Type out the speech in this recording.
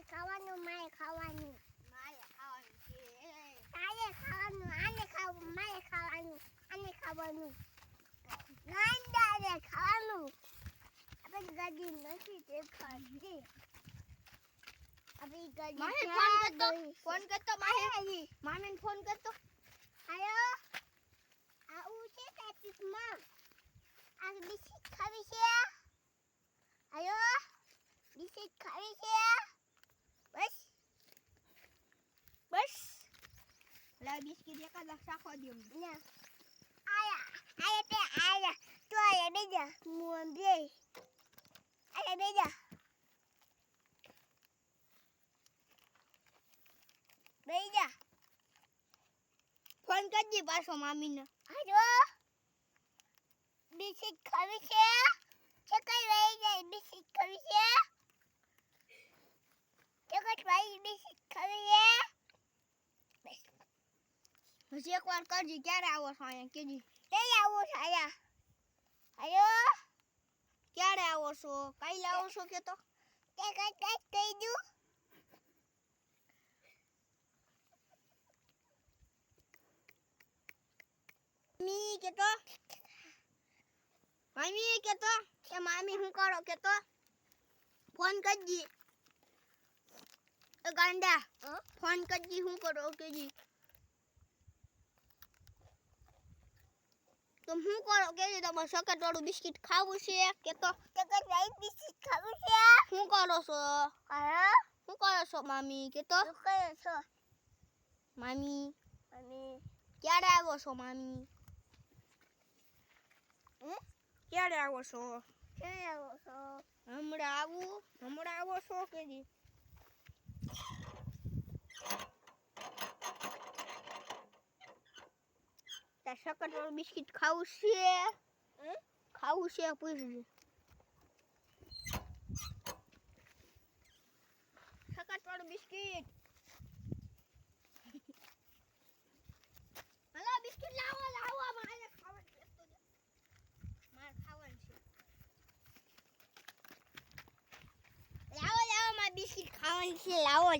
ખાવાનું મારે ખાવાનું છે તારે ખાવાનું આને ખાવું મારે ખાવાનું આને ખાવાનું નાંદારે ખાવાનું આપણે ગાડી નથી તે ખાધી અભી ગાડી માહે ફોન કરતો માને ફોન કરતો હાલો આવું છે ટ્રાફિકમાં આ બિસ્કિટ ખાવી છે હાલો બિસ્કિટ ખાવી છે બસ લા બિસ્કિટ એકાદા શાખો દે ના આયા તો આયા બેજા મું બે આયા બેજા ફોન કરજે પાછો મામીને હાલો બિસ્કિટ ખાવી છે ચકઈ રહી જાય બિસ્કિટ ખાવી છે ચકટ ભાઈ બિસ્કિટ ખાવી છે હજી એકવાર કરજે ક્યારે આવો છો અહીંયા કેજી તે આવો છે આયા હાલો ક્યારે આવો છો કાલે આવો છો કે તો તે કઈ કહી દઉં મામી કે તો કે મામી હું કરો કે તો ફોન કરજી ગાંડા ફોન કરજી હું કરો કેજી તો હું કરો કેજી તમારે સકટ વાળું બિસ્કિટ ખાવું છે કે તો ચકટ ભાઈ બિસ્કિટ ખાવું છે શું કરો છો હા શું કરો છો મામી કે તો શું કરો છો મામી મમ્મી ક્યારે આવો છો મામી ક્યારે આવો છો ક્યાં આવો છો હમણાં આવો છો કેજી તાર સકટ વાળું બિસ્કિટ ખાવું છે પૂછજે સકટ વાળું બિસ્કિટ હલો બિસ્કિટ લાવો મારે ખાવાનું છે મારે ખાવાનું છે લાવો મારે બિસ્કિટ ખાવાનું છે લાવો